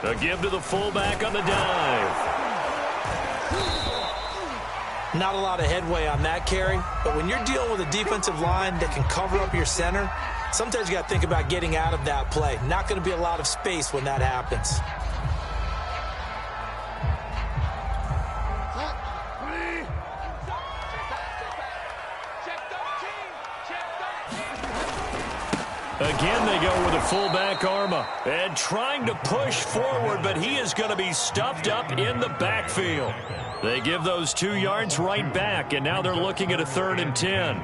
A give to the fullback on the dive. Not a lot of headway on that carry, but when you're dealing with a defensive line that can cover up your center, sometimes you got to think about getting out of that play. Not going to be a lot of space when that happens. Again, they go with a fullback Arma. And trying to push forward, but he is going to be stuffed up in the backfield. They give those 2 yards right back, and now they're looking at a 3rd and 10.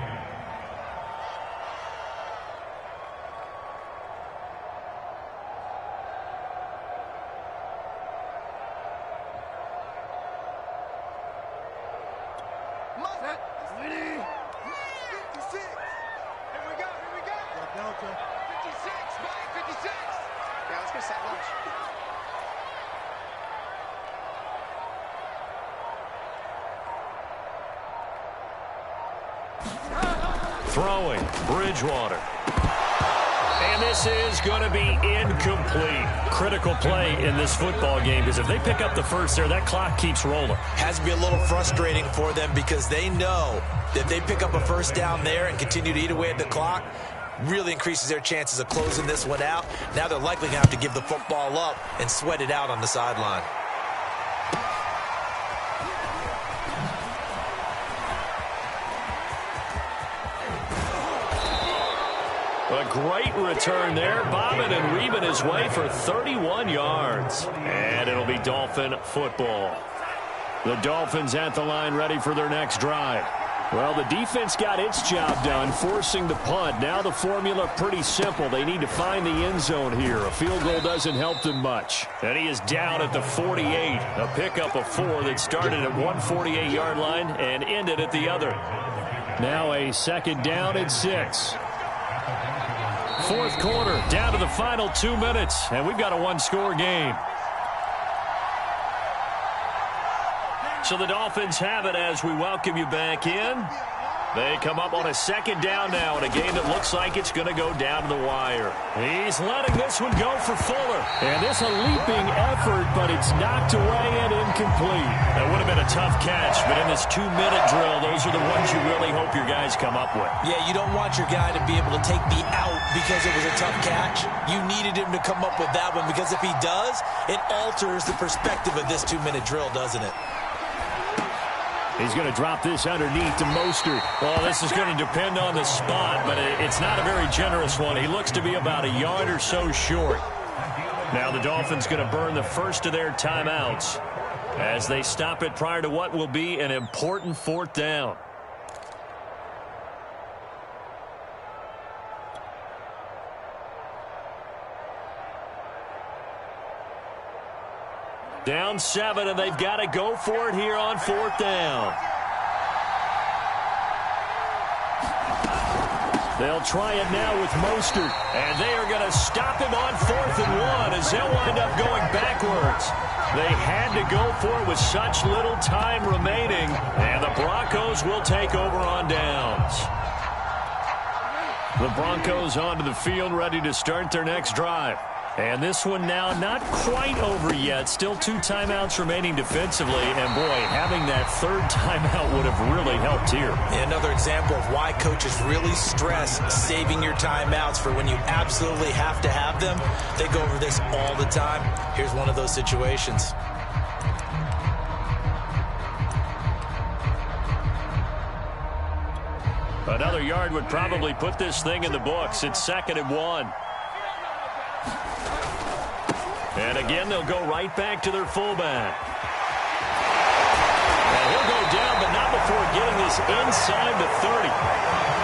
Throwing, Bridgewater. And this is going to be incomplete. Critical play in this football game, because if they pick up the first there, that clock keeps rolling. Has to be a little frustrating for them because they know that if they pick up a first down there and continue to eat away at the clock, really increases their chances of closing this one out. Now they're likely going to have to give the football up and sweat it out on the sideline. A great return there, bobbing and weaving his way for 31 yards. And it'll be Dolphin football. The Dolphins at the line, ready for their next drive. Well, the defense got its job done, forcing the punt. Now the formula pretty simple. They need to find the end zone here. A field goal doesn't help them much. And he is down at the 48. A pickup of 4 that started at 148-yard line and ended at the other. Now a 2nd down and 6. 4th quarter, down to the final 2 minutes, and we've got a 1-score game. So the Dolphins have it as we welcome you back in. They come up on a 2nd down now in a game that looks like it's going to go down to the wire. He's letting this one go for Fuller. And this a leaping effort, but it's knocked away and incomplete. That would have been a tough catch, but in this 2-minute drill, those are the ones you really hope your guys come up with. Yeah, you don't want your guy to be able to take the out because it was a tough catch. You needed him to come up with that one, because if he does, it alters the perspective of this 2-minute drill, doesn't it? He's going to drop this underneath to Mostert. Well, this is going to depend on the spot, but it's not a very generous one. He looks to be about a yard or so short. Now the Dolphins going to burn the first of their timeouts as they stop it prior to what will be an important 4th down. Down 7, and they've got to go for it here on 4th down. They'll try it now with Mostert, and they are going to stop him on 4th and 1 as they'll wind up going backwards. They had to go for it with such little time remaining, and the Broncos will take over on downs. The Broncos onto the field, ready to start their next drive. And this one now not quite over yet. Still 2 timeouts remaining defensively. And, boy, having that 3rd timeout would have really helped here. Another example of why coaches really stress saving your timeouts for when you absolutely have to have them. They go over this all the time. Here's one of those situations. Another yard would probably put this thing in the books. It's 2nd and 1. And again, they'll go right back to their fullback. And he'll go down, but not before getting this inside the 30.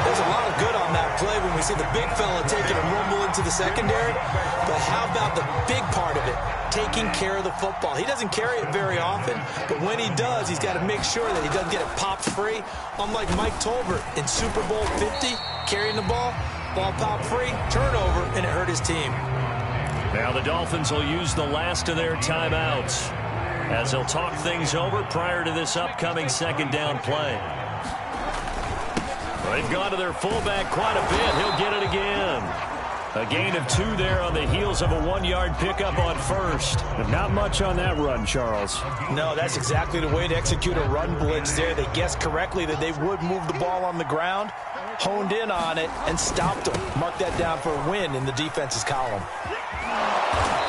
There's a lot of good on that play when we see the big fella taking a rumble into the secondary. But how about the big part of it, taking care of the football? He doesn't carry it very often, but when he does, he's got to make sure that he doesn't get it popped free. Unlike Mike Tolbert in Super Bowl 50, carrying the ball popped free, turnover, and it hurt his team. Now the Dolphins will use the last of their timeouts as they'll talk things over prior to this upcoming 2nd down play. They've gone to their fullback quite a bit. He'll get it again. A gain of 2 there on the heels of a 1-yard pickup on first. Not much on that run, Charles. No, that's exactly the way to execute a run blitz there. They guessed correctly that they would move the ball on the ground, honed in on it, and stopped them. Mark that down for a win in the defense's column.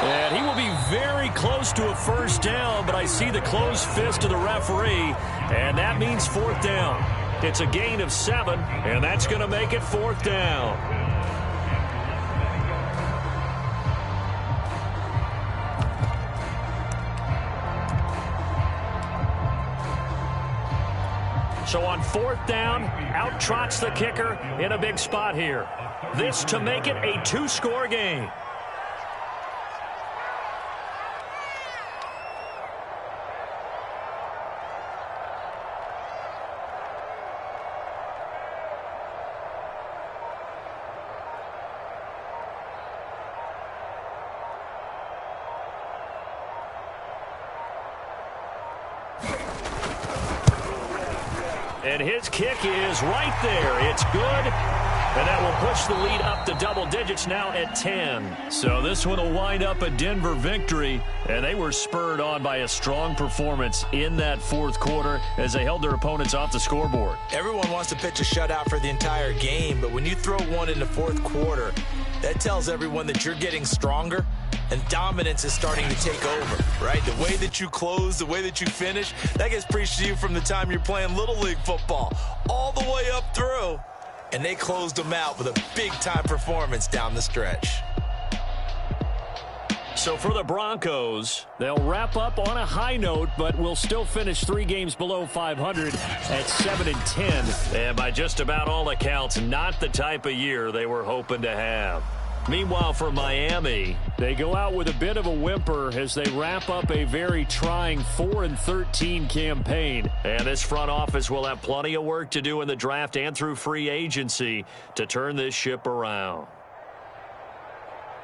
And he will be very close to a first down, but I see the closed fist of the referee, and that means 4th down. It's a gain of 7, and that's going to make it 4th down. So on 4th down, out trots the kicker in a big spot here. This to make it a 2-score game. And his kick is right there. It's good. And that will push the lead up to double digits now at 10. So this one will wind up a Denver victory. And they were spurred on by a strong performance in that 4th quarter as they held their opponents off the scoreboard. Everyone wants to pitch a shutout for the entire game, but when you throw one in the 4th quarter, that tells everyone that you're getting stronger and dominance is starting to take over, right? The way that you close, the way that you finish, that gets preached to you from the time you're playing Little League football all the way up through. And they closed them out with a big-time performance down the stretch. So for the Broncos, they'll wrap up on a high note, but will still finish 3 games below 500 at 7-10. And by just about all accounts, not the type of year they were hoping to have. Meanwhile, for Miami, they go out with a bit of a whimper as they wrap up a very trying 4-13 campaign. And this front office will have plenty of work to do in the draft and through free agency to turn this ship around.